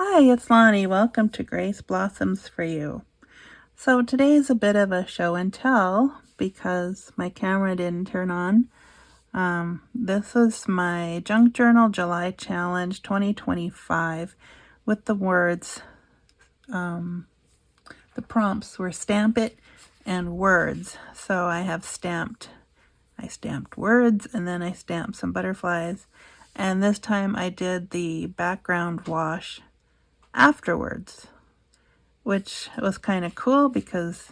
Hi, it's Lonnie. Welcome to Grace Blossoms for You. So today is a bit of a show and tell because my camera didn't turn on. This is my Junk Journal July Challenge 2025 with the words, the prompts were stamp it and words. So I stamped words and then I stamped some butterflies. And this time I did the background wash afterwards, which was kind of cool because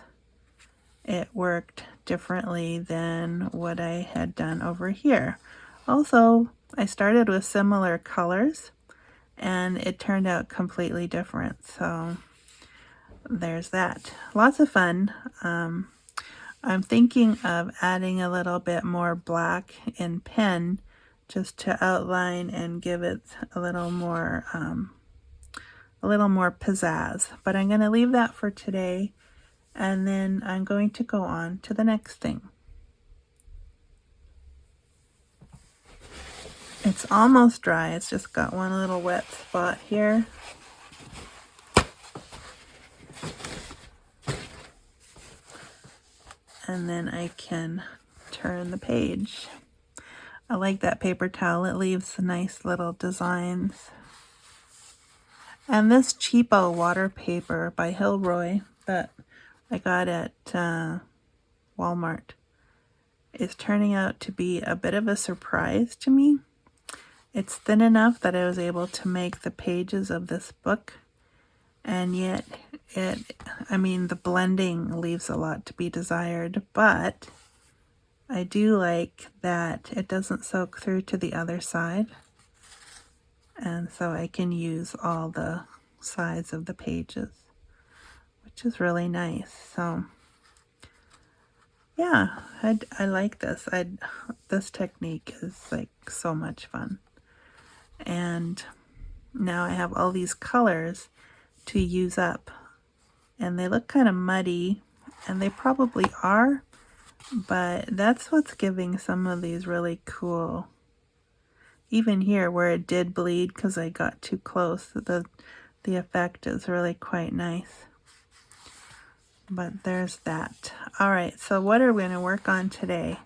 it worked differently than what I had done over here. Also, I started with similar colors and it turned out completely different. So there's that. Lots of fun. I'm thinking of adding a little bit more black in pen just to outline and give it a little more pizzazz, but I'm going to leave that for today, and then I'm going to go on to the next thing. It's almost dry. It's just got one little wet spot here. And then I can turn the page. I like that paper towel. It leaves nice little designs. And this cheapo water paper by Hilroy that I got at Walmart is turning out to be a bit of a surprise to me. It's thin enough that I was able to make the pages of this book, and yet the blending leaves a lot to be desired, but I do like that it doesn't soak through to the other side, and so I can use all the sides of the pages, which is really nice. So yeah, I like this. This technique is like so much fun. And now I have all these colors to use up, and they look kind of muddy, and they probably are, but that's what's giving some of these really cool. Even here where it did bleed because I got too close, the effect is really quite nice. But there's that. All right, so what are we going to work on today?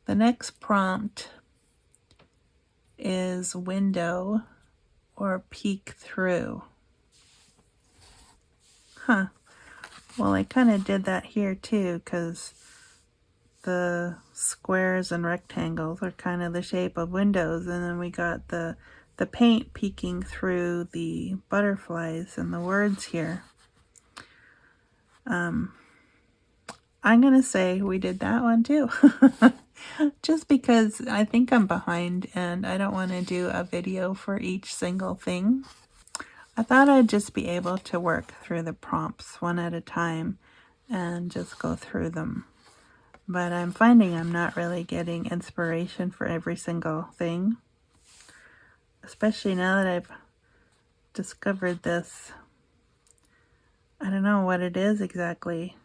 The next prompt is window or peek through. Well, I kind of did that here too because the squares and rectangles are kind of the shape of windows, and then we got the paint peeking through the butterflies and the words here. I'm going to say we did that one too. Just because I think I'm behind and I don't want to do a video for each single thing. I thought I'd just be able to work through the prompts one at a time and just go through them. But I'm finding I'm not really getting inspiration for every single thing. Especially now that I've discovered this, I don't know what it is exactly,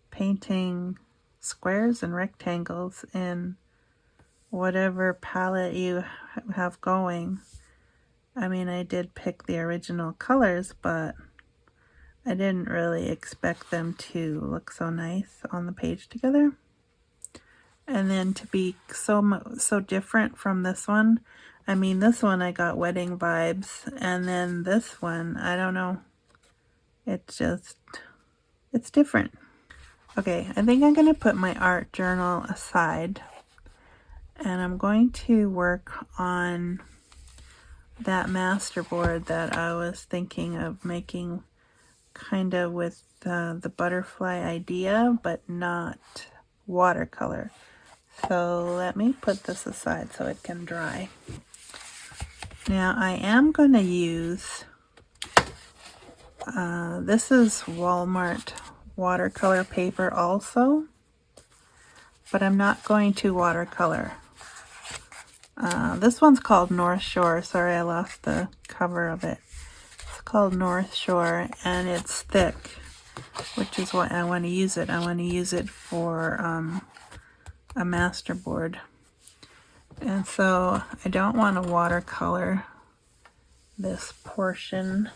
painting squares and rectangles in whatever palette you have going. I mean, I did pick the original colors, but I didn't really expect them to look so nice on the page together. And then to be so different from this one. I mean, this one I got wedding vibes, and then this one, I don't know. It's different. Okay, I think I'm going to put my art journal aside, and I'm going to work on that masterboard that I was thinking of making, kind of with the butterfly idea, but not watercolor. So let me put this aside so it can dry. Now I am going to use, this is Walmart watercolor paper also, but I'm not going to watercolor. This one's called North Shore. Sorry, I lost the cover of it. It's called North Shore, and it's thick, which is why I want to use it. I want to use it for a masterboard. And so I don't want to watercolor this portion.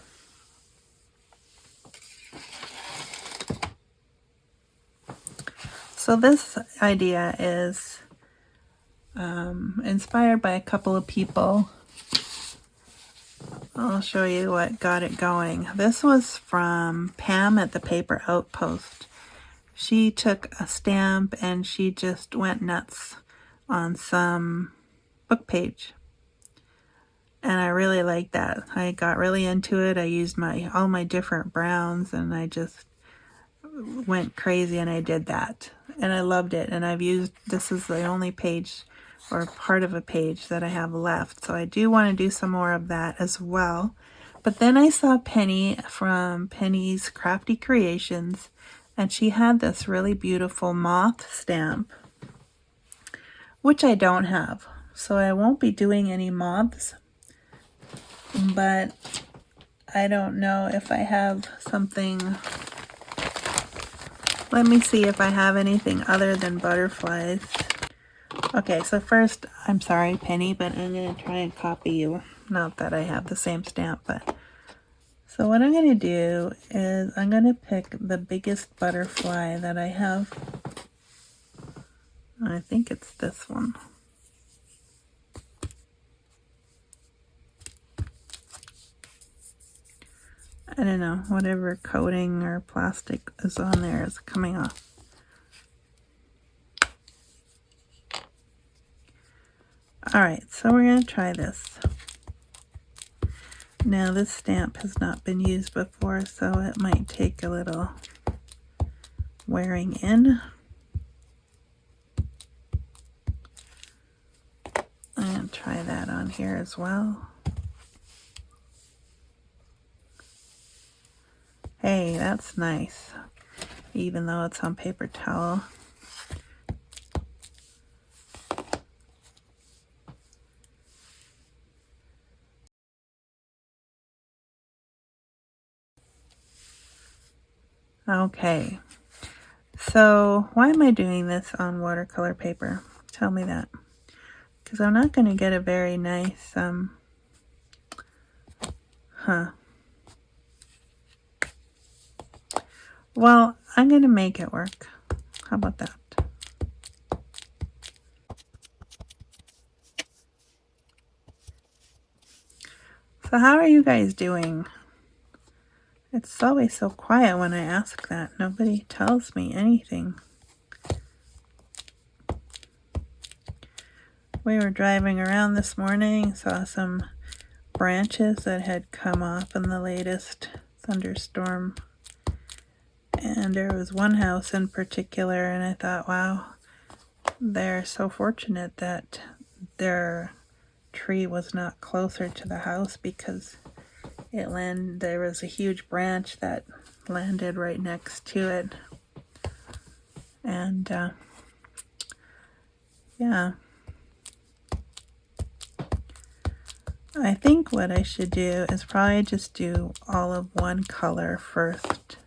So this idea is inspired by a couple of people. I'll show you what got it going. This was from Pam at the Paper Outpost. She took a stamp and she just went nuts on some book page. And I really liked that. I got really into it. I used all my different browns and I just went crazy and I did that. And I loved it. And this is the only page or part of a page that I have left. So I do want to do some more of that as well. But then I saw Penny from Penny's Crafty Creations, and she had this really beautiful moth stamp, which I don't have. So I won't be doing any moths, but I don't know if I have something. Let me see if I have anything other than butterflies. Okay, so first, I'm sorry, Penny, but I'm going to try and copy you. Not that I have the same stamp, but... So what I'm going to do is I'm going to pick the biggest butterfly that I have. I think it's this one. I don't know, whatever coating or plastic is on there is coming off. Alright, so we're going to try this. Now this stamp has not been used before, so it might take a little wearing in. And try that on here as well. Hey, that's nice, even though it's on paper towel. Okay, so why am I doing this on watercolor paper? Tell me that. Because I'm not going to get a very nice, Well, I'm going to make it work. How about that? So how are you guys doing? It's always so quiet when I ask that. Nobody tells me anything. We were driving around this morning, saw some branches that had come off in the latest thunderstorm. And there was one house in particular, and I thought, wow, they're so fortunate that their tree was not closer to the house, because there was a huge branch that landed right next to it. And yeah, I think what I should do is probably just do all of one color first.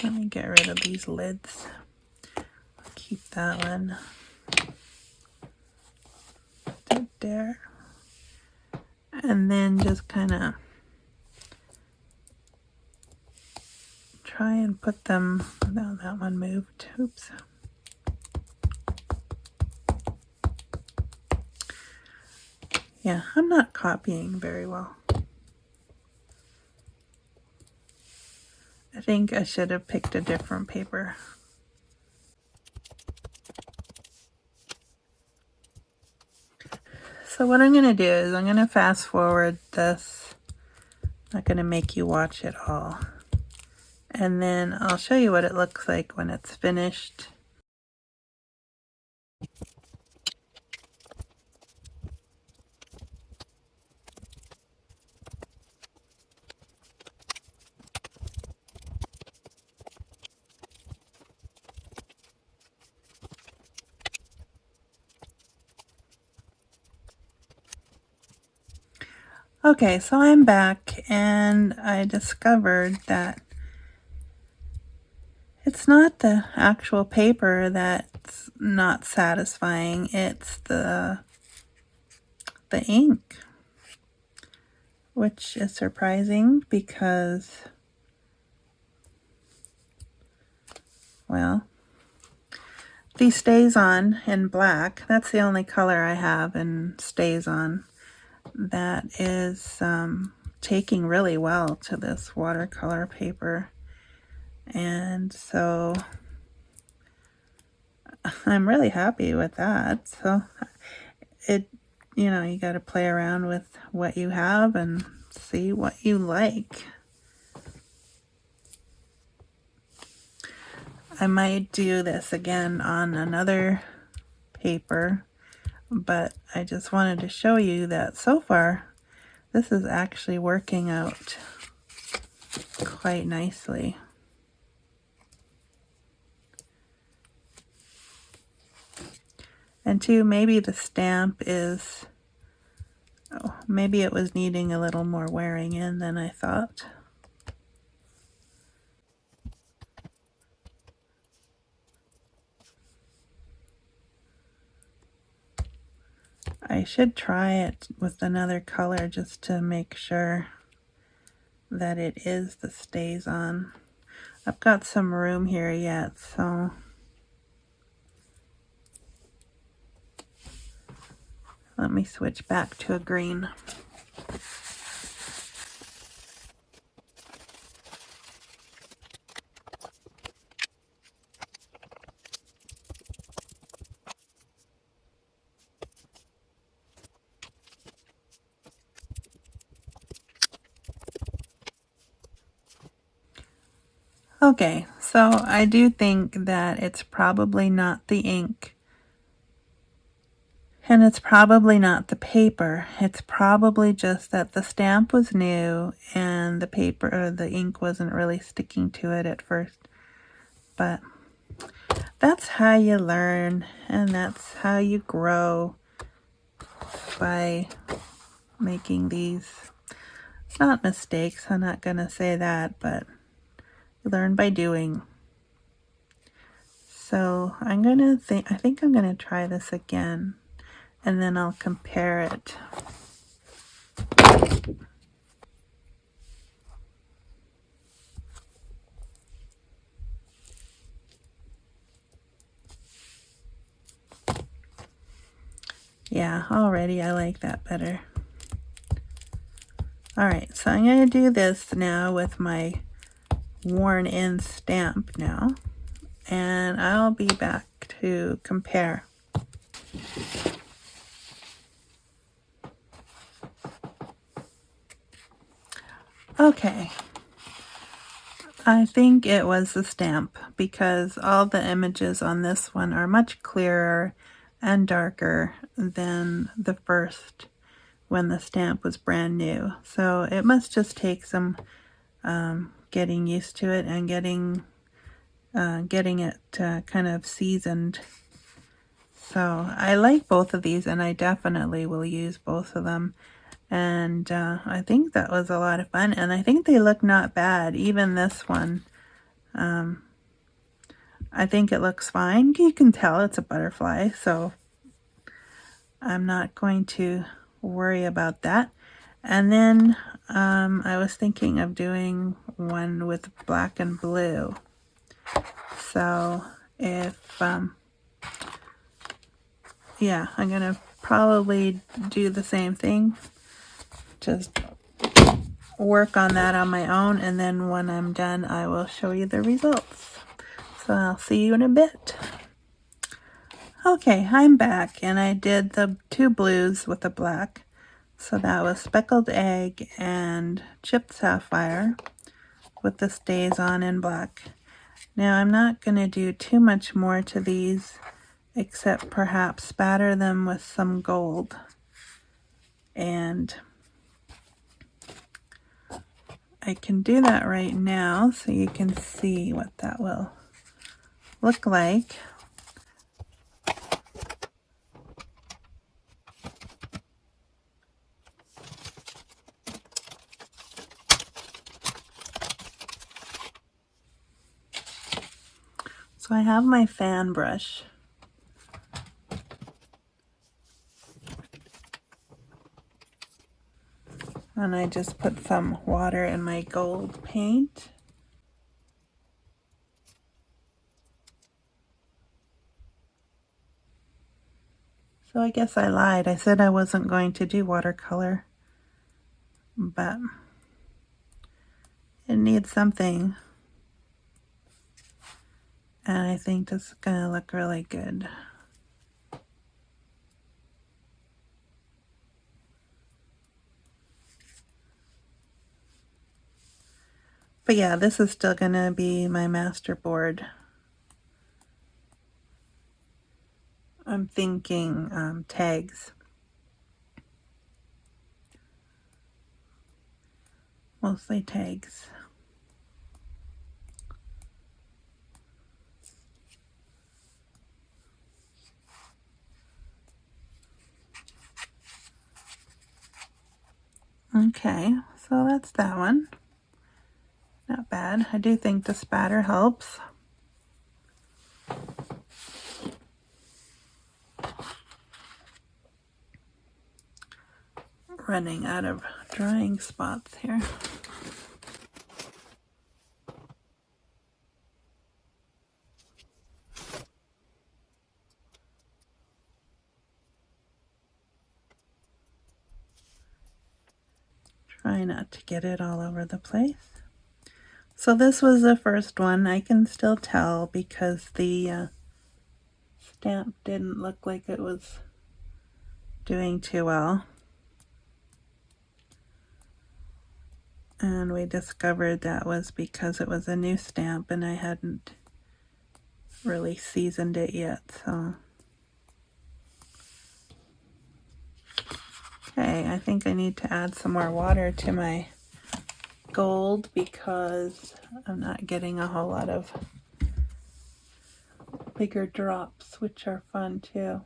Let me get rid of these lids. I'll keep that one right there. And then just kind of try and put them, no, that one moved, oops. Yeah, I'm not copying very well. I think I should have picked a different paper. So what I'm going to do is I'm going to fast forward this. I'm not going to make you watch it all. And then I'll show you what it looks like when it's finished. Okay, so I'm back and I discovered that it's not the actual paper that that's not satisfying. It's the ink, which is surprising because, well, the Stays On in black, that's the only color I have in Stays On, that is taking really well to this watercolor paper. And so I'm really happy with that. So you got to play around with what you have and see what you like. I might do this again on another paper, but I just wanted to show you that so far this is actually working out quite nicely. And too, maybe the stamp is, maybe it was needing a little more wearing in than I thought. I should try it with another color just to make sure that it is the Stays On. I've got some room here yet, so let me switch back to a green. Okay, so I do think that it's probably not the ink, and it's probably not the paper. It's probably just that the stamp was new and the paper or the ink wasn't really sticking to it at first. But that's how you learn, and that's how you grow, by making these, it's not mistakes, I'm not gonna say that, but learn by doing. So I think I'm gonna try this again, and then I'll compare it. Yeah, already I like that better. Alright, so I'm gonna do this now with my worn in stamp now, and I'll be back to compare. Okay, I think it was the stamp, because all the images on this one are much clearer and darker than the first when the stamp was brand new. So it must just take some getting used to it and getting it kind of seasoned. So I like both of these, and I definitely will use both of them. And I think that was a lot of fun, and I think they look not bad. Even this one, I think it looks fine. You can tell it's a butterfly, so I'm not going to worry about that. And then I was thinking of doing one with black and blue. So if, yeah, I'm going to probably do the same thing. Just work on that on my own, and then when I'm done, I will show you the results. So I'll see you in a bit. Okay, I'm back, and I did the two blues with the black. So that was Speckled Egg and Chipped Sapphire with the Stays On in black. Now I'm not going to do too much more to these, except perhaps spatter them with some gold. And I can do that right now so you can see what that will look like. So I have my fan brush, And I just put some water in my gold paint. So I guess I lied. I said I wasn't going to do watercolor, but it needs something. And I think this is going to look really good. But yeah, this is still going to be my masterboard. I'm thinking tags. Mostly tags. Okay, so that's that one. Not bad. I do think the spatter helps. Running out of drying spots here. Try not to get it all over the place. So this was the first one. I can still tell because the stamp didn't look like it was doing too well. And we discovered that was because it was a new stamp and I hadn't really seasoned it yet, so. Okay, I think I need to add some more water to my gold because I'm not getting a whole lot of bigger drops, which are fun too.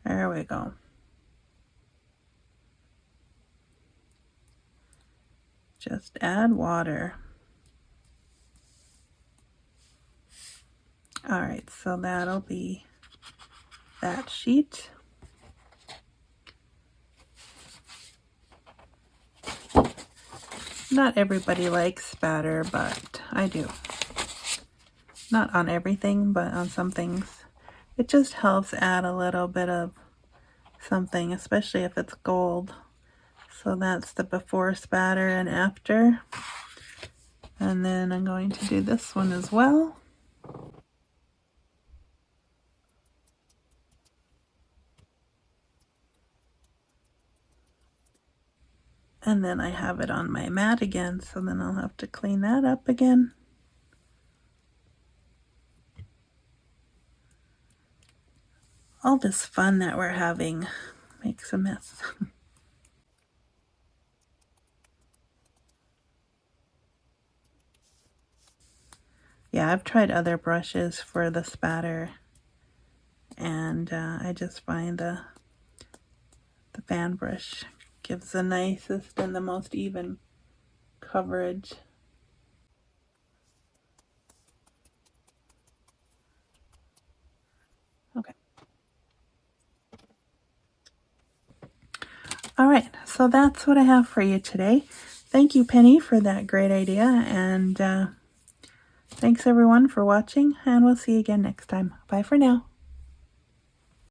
There we go. Just add water. All right, so that'll be that sheet. Not everybody likes spatter, but I do. Not on everything, but on some things. It just helps add a little bit of something, especially if it's gold. So that's the before spatter and after. And then I'm going to do this one as well. And then I have it on my mat again, so then I'll have to clean that up again. All this fun that we're having makes a mess. Yeah, I've tried other brushes for the spatter, and I just find the fan brush gives the nicest and the most even coverage. Okay. All right, so that's what I have for you today. Thank you, Penny, for that great idea, and thanks everyone for watching, and we'll see you again next time. Bye for now.